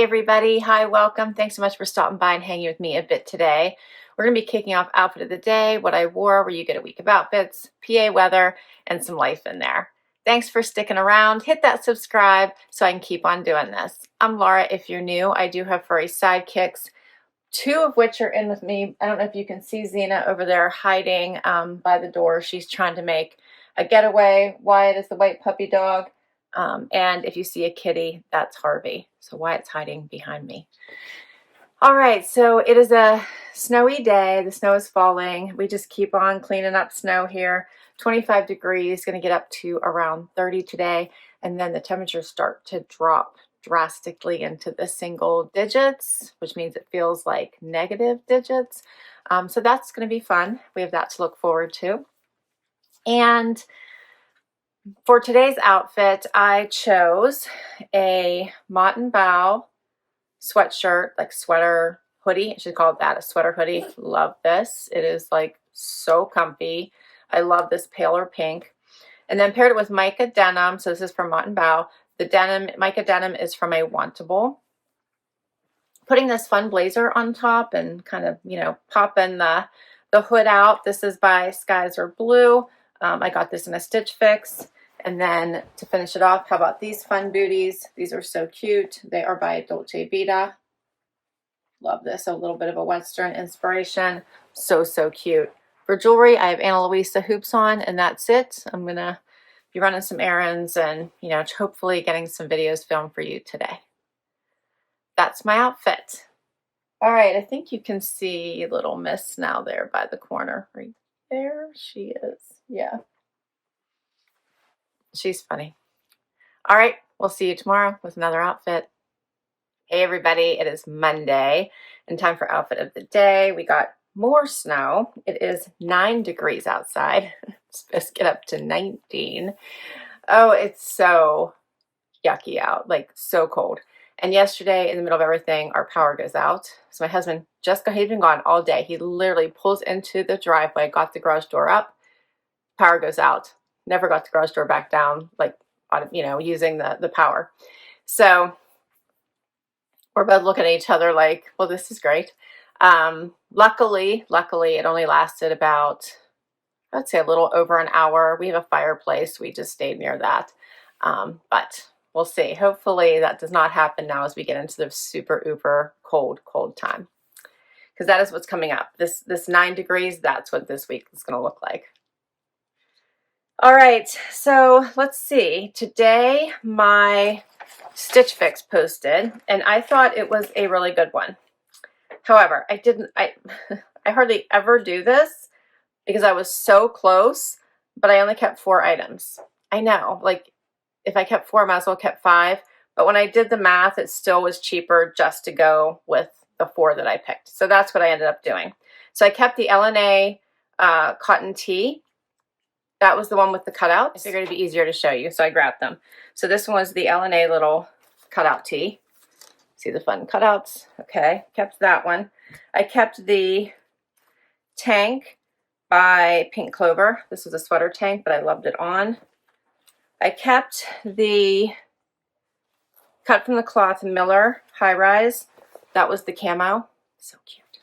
everybody. Hi, welcome. Thanks so much for stopping by and hanging with me a bit today. We're going to be kicking off outfit of the day, what I wore, where you get a week of outfits, PA weather, and some life in there. Thanks for sticking around. Hit that subscribe so I can keep on doing this. I'm Laura. If you're new, I do have furry sidekicks, two of which are in with me. I don't know if you can see Xena over there hiding by the door. She's trying to make a getaway. Wyatt is the white puppy dog. And if you see a kitty, that's Harvey. So Wyatt's hiding behind me. All right, so it is a snowy day. The snow is falling. We just keep on cleaning up snow here. 25 degrees, going to get up to around 30 today. And then the temperatures start to drop drastically into the single digits, which means it feels like negative digits. So that's going to be fun. We have that to look forward to. And for today's outfit, I chose a Madewell sweatshirt, like sweater hoodie. I should call it that, a sweater hoodie. Love this. It is like so comfy. I love this paler pink. And then paired it with Mica denim. So this is from Madewell. The denim, Mica denim, is from a Wantable. Putting this fun blazer on top and kind of, you know, popping the hood out. This is by Skies Are Blue. I got this in a Stitch Fix. And then to finish it off, how about these fun booties? These are so cute. They are by Dolce Vita. Love this. A little bit of a Western inspiration. So, so cute. For jewelry, I have Ana Luisa hoops on, and that's it. I'm going to be running some errands and, you know, hopefully getting some videos filmed for you today. That's my outfit. All right, I think you can see little Miss now there by the corner. Right there she is. Yeah. She's funny. All right, we'll see you tomorrow with another outfit. Hey everybody, it is Monday and time for outfit of the day. We got more snow. It is 9 degrees outside. It's supposed to get up to 19. Oh, it's so yucky out, like so cold. And yesterday, in the middle of everything, our power goes out. So my husband he'd been gone all day. He literally pulls into the driveway, got the garage door up, power goes out. Never got the garage door back down, like, you know, using the power. So we're both looking at each other like, well, this is great. Luckily, it only lasted about, I'd say a little over an hour. We have a fireplace. We just stayed near that. But we'll see. Hopefully that does not happen now as we get into the super uber cold time. Because that is what's coming up. This 9 degrees, that's what this week is going to look like. All right, so let's see. Today, my Stitch Fix posted, and I thought it was a really good one. However, I hardly ever do this because I was so close, but I only kept 4 items. I know, like, if I kept 4, I might as well kept 5. But when I did the math, it still was cheaper just to go with the 4 that I picked. So that's what I ended up doing. So I kept the LNA cotton tee. That was the one with the cutouts. I figured it'd be easier to show you, so I grabbed them. So this one was the LNA little cutout tee. See the fun cutouts? Okay, kept that one. I kept the tank by Pink Clover. This was a sweater tank, but I loved it on. I kept the Cut from the Cloth Miller High Rise. That was the camo. So cute.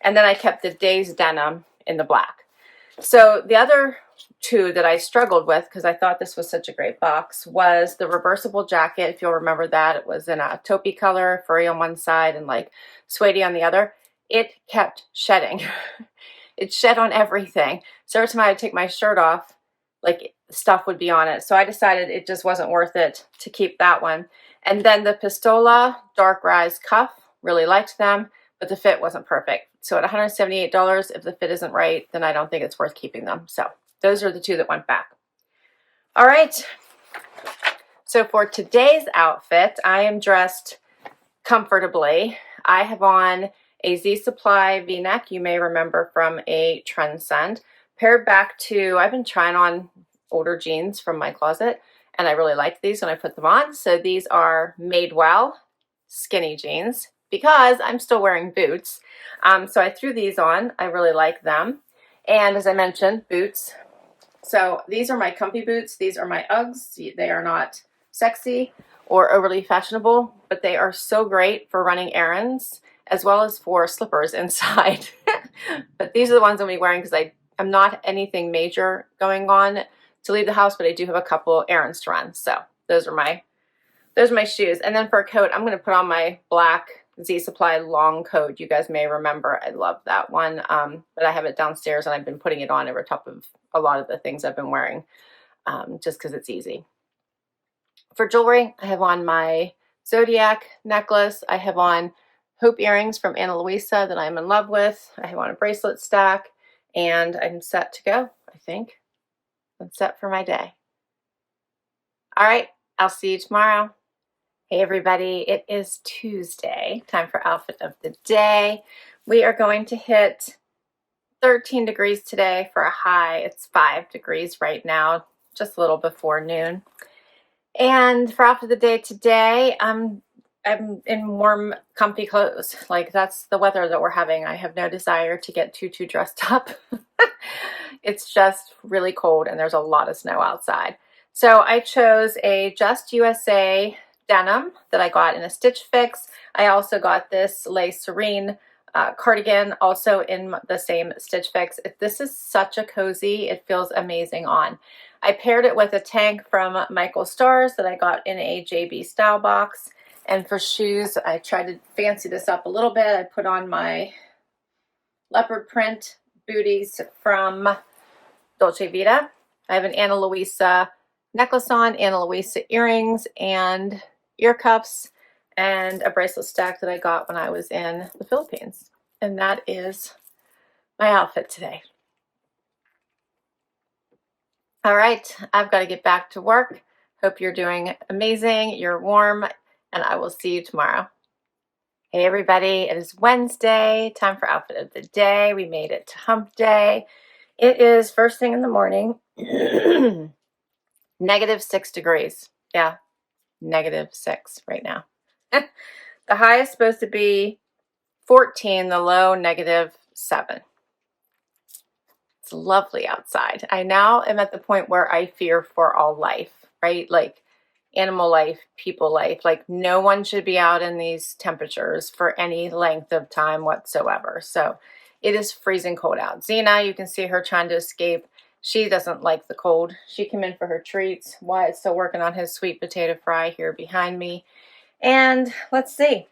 And then I kept the Days Denim in the black. So the other 2 that I struggled with, because I thought this was such a great box, was the reversible jacket. If you'll remember that, it was in a taupey color, furry on one side and like suede on the other. It kept shedding. It shed on everything. So every time I would take my shirt off, like stuff would be on it. So I decided it just wasn't worth it to keep that one. And then the Pistola Dark Rise cuff, really liked them, but the fit wasn't perfect. So at $178, if the fit isn't right, then I don't think it's worth keeping them. So those are the 2 that went back. All right. So for today's outfit, I am dressed comfortably. I have on a Z Supply V-neck, you may remember from a Trendsend, paired back to, I've been trying on older jeans from my closet, and I really liked these when I put them on. So these are Madewell skinny jeans, because I'm still wearing boots. So I threw these on. I really like them. And as I mentioned, boots. So these are my comfy boots. These are my Uggs. They are not sexy or overly fashionable, but they are so great for running errands as well as for slippers inside. But these are the ones I'm going to be wearing because I'm not anything major going on to leave the house, but I do have a couple errands to run. So those are my shoes. And then for a coat, I'm going to put on my black Z Supply long coat. You guys may remember, I love that one. But I have it downstairs and I've been putting it on over top of a lot of the things I've been wearing, just because it's easy. For jewelry, I have on my Zodiac necklace. I have on hoop earrings from Ana Luisa that I'm in love with. I have on a bracelet stack, and I'm set to go, I think. I'm set for my day. All right, I'll see you tomorrow. Hey everybody, it is Tuesday, time for outfit of the day. We are going to hit 13 degrees today for a high. It's 5 degrees right now, just a little before noon. And for outfit of the day today, I'm in warm, comfy clothes. Like, that's the weather that we're having. I have no desire to get too dressed up. It's just really cold and there's a lot of snow outside. So I chose a Just USA denim that I got in a Stitch Fix. I also got this LeSerein cardigan, also in the same Stitch Fix. This is such a cozy, it feels amazing on. I paired it with a tank from Michael Stars that I got in a JB Stylebox. And for shoes, I tried to fancy this up a little bit. I put on my leopard print booties from Dolce Vita. I have an Ana Luisa necklace on, Ana Luisa earrings and ear cuffs, and a bracelet stack that I got when I was in the Philippines. And that is my outfit today. All right, I've got to get back to work. Hope you're doing amazing, you're warm, and I will see you tomorrow. Hey everybody, it is Wednesday, time for outfit of the day. We made it to hump day. It is first thing in the morning, -6 degrees. Yeah, -6 right now. The high is supposed to be 14, the low -7. It's lovely outside. I now am at the point where I fear for all life, right? Like animal life, people life. Like no one should be out in these temperatures for any length of time whatsoever. So it is freezing cold out. Xena, you can see her trying to escape. She doesn't like the cold. She came in for her treats. Wyatt's still working on his sweet potato fry here behind me. And let's see.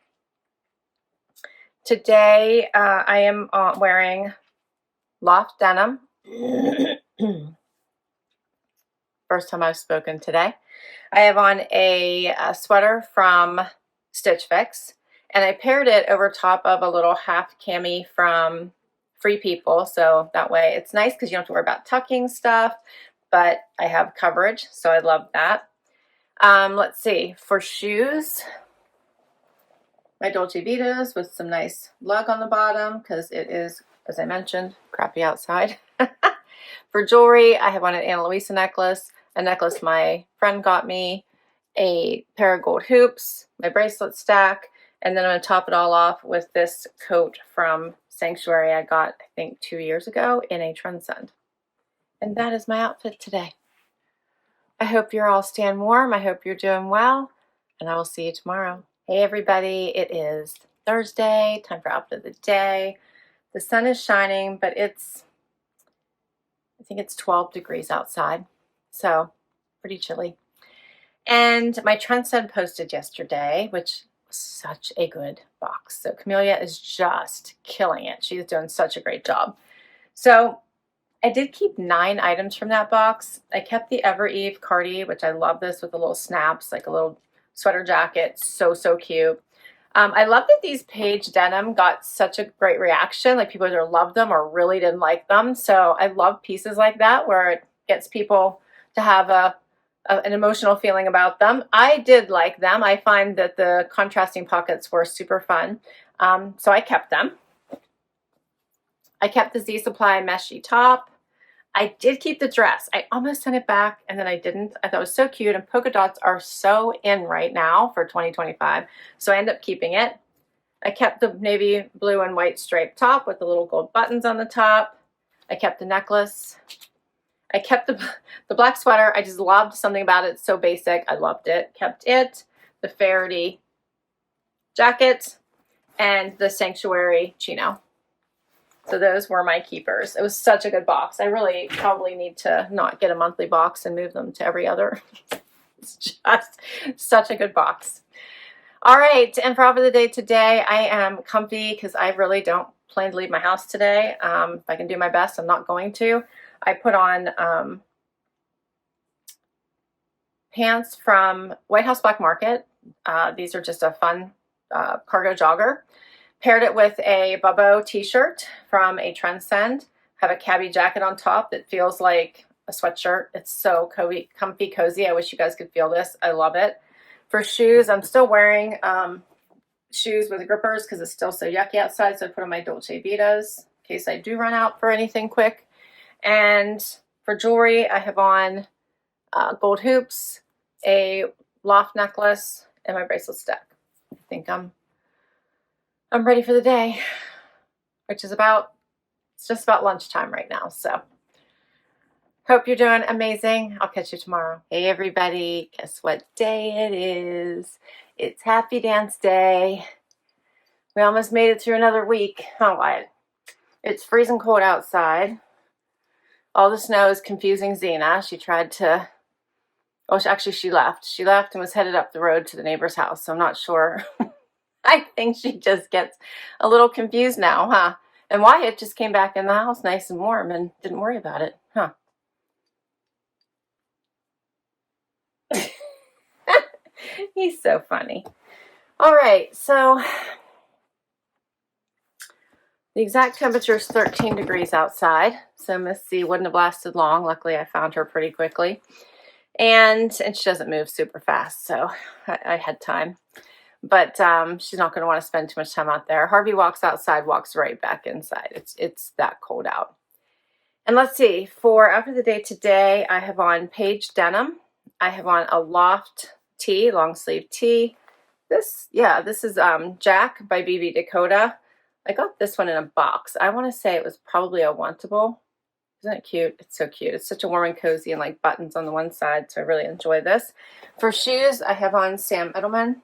Today I am wearing Loft denim. First time I've spoken today. I have on a sweater from Stitch Fix, and I paired it over top of a little half cami from Free People, so that way it's nice because you don't have to worry about tucking stuff, but I have coverage, so I love that. Let's see, for shoes, my Dolce Vitas with some nice lug on the bottom because it is, as I mentioned, crappy outside. For jewelry, I have on an Ana Luisa necklace, a necklace my friend got me, a pair of gold hoops, my bracelet stack, and then I'm going to top it all off with this coat from Sanctuary I got, I think, 2 years ago in a Trendsend. And that is my outfit today. I hope you're all staying warm. I hope you're doing well, and I will see you tomorrow. Hey everybody, it is Thursday, time for outfit of the day. The sun is shining, but I think it's 12 degrees outside, so pretty chilly. And my Trendsend posted yesterday, which was such a good box. So Camellia is just killing it. She's doing such a great job. So I did keep 9 items from that box. I kept the Ever Eve Cardi, which I love this with the little snaps, like a little sweater jacket. So cute. I love that these Paige denim got such a great reaction. Like people either loved them or really didn't like them. So I love pieces like that where it gets people to have an emotional feeling about them. I did like them. I find that the contrasting pockets were super fun. So I kept them. I kept the Z Supply meshy top. I did keep the dress. I almost sent it back and then I didn't. I thought it was so cute, and polka dots are so in right now for 2025. So I ended up keeping it. I kept the navy blue and white striped top with the little gold buttons on the top. I kept the necklace. I kept the black sweater. I just loved something about it. It's so basic. I loved it. Kept it. the Faraday jacket, and the Sanctuary chino. So those were my keepers. It was such a good box. I really probably need to not get a monthly box and move them to every other. It's just such a good box. All right, and for outfit of the day today, I am comfy because I really don't plan to leave my house today. If I can do my best, I'm not going to. I put on pants from White House Black Market. These are just a fun cargo jogger. Paired it with a Bobeau t-shirt from a Trendsend. Have a Cabi jacket on top that feels like a sweatshirt. It's so comfy, cozy. I wish you guys could feel this. I love it. For shoes, I'm still wearing shoes with grippers because it's still so yucky outside. So I put on my Dolce Vitas in case I do run out for anything quick. And for jewelry, I have on gold hoops, a Loft necklace, and my bracelet stack. I think I'm ready for the day, which is it's just about lunchtime right now. So hope you're doing amazing. I'll catch you tomorrow. Hey everybody, guess what day it is? It's Happy Dance Day. We almost made it through another week. I lied. It's freezing cold outside. All the snow is confusing Zena. She tried to, actually she left. She left and was headed up the road to the neighbor's house. So I'm not sure. I think she just gets a little confused now, huh? And Wyatt just came back in the house nice and warm and didn't worry about it, huh? He's so funny. All right, so the exact temperature is 13 degrees outside. So Miss C wouldn't have lasted long. Luckily, I found her pretty quickly. And she doesn't move super fast, so I had time. But she's not going to want to spend too much time out there. Harvey walks outside, walks right back inside. It's that cold out. And let's see, for outfit of the day today, I have on Paige denim. I have on a Loft tee, long sleeve tee. This is Jack by BB Dakota. I got this one in a box. I want to say it was probably a Wantable. Isn't it cute? It's so cute. It's such a warm and cozy and like buttons on the one side, so I really enjoy this. For shoes, I have on Sam Edelman.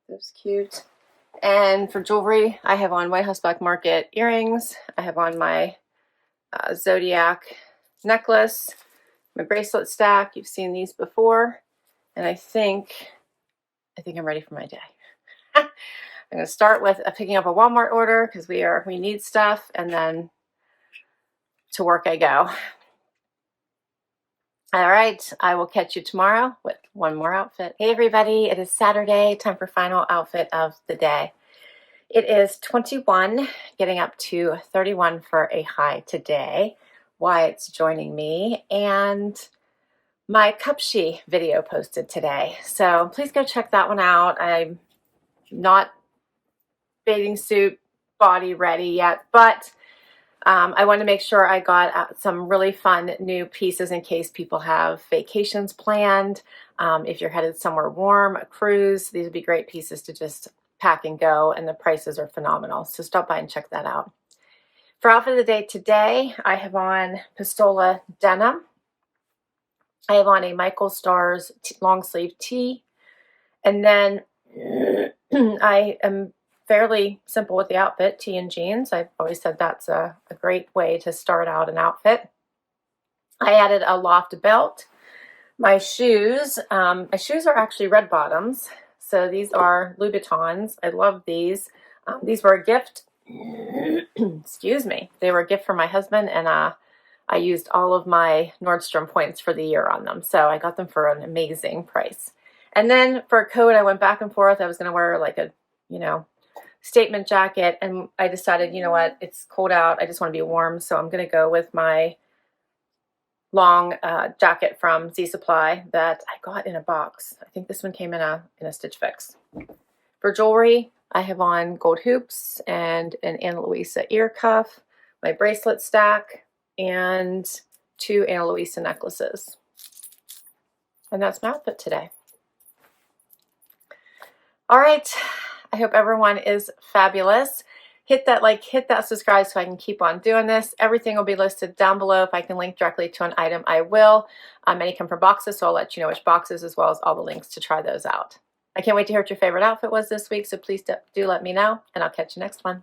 That's cute. And for jewelry, I have on White House Black Market earrings. I have on my Zodiac necklace, my bracelet stack. You've seen these before. And I think I'm ready for my day. I'm going to start with picking up a Walmart order because we need stuff, and then to work I go. All right, I will catch you tomorrow with one more outfit. Hey everybody, it is Saturday, time for final outfit of the day. It is 21, getting up to 31 for a high today. Wyatt's joining me, and my Cupshe video posted today. So please go check that one out. I'm not bathing suit body ready yet, but I want to make sure I got some really fun new pieces in case people have vacations planned. If you're headed somewhere warm, a cruise, these would be great pieces to just pack and go, and the prices are phenomenal. So stop by and check that out. For outfit of the day today, I have on Pistola denim. I have on a Michael Stars long sleeve tee. And then I am fairly simple with the outfit, tee and jeans. I've always said that's a great way to start out an outfit. I added a Loft belt. My shoes are actually red bottoms. So these are Louboutins. I love these. These were a gift. Excuse me. They were a gift from my husband, and I used all of my Nordstrom points for the year on them. So I got them for an amazing price. And then for a coat, I went back and forth. I was going to wear like a, statement jacket, and I decided, you know what, it's cold out. I just want to be warm. So I'm going to go with my long jacket from Z Supply that I got in a box. I think this one came in a Stitch Fix. For jewelry, I have on gold hoops and an Ana Luisa ear cuff, my bracelet stack, and 2 Ana Luisa necklaces. And that's my outfit today. All right. I hope everyone is fabulous. hit that like, hit that subscribe so I can keep on doing this. Everything will be listed down below. If I can link directly to an item, I will. Many come from boxes, so I'll let you know which boxes, as well as all the links to try those out. I can't wait to hear what your favorite outfit was this week, so please do let me know, and I'll catch you next one.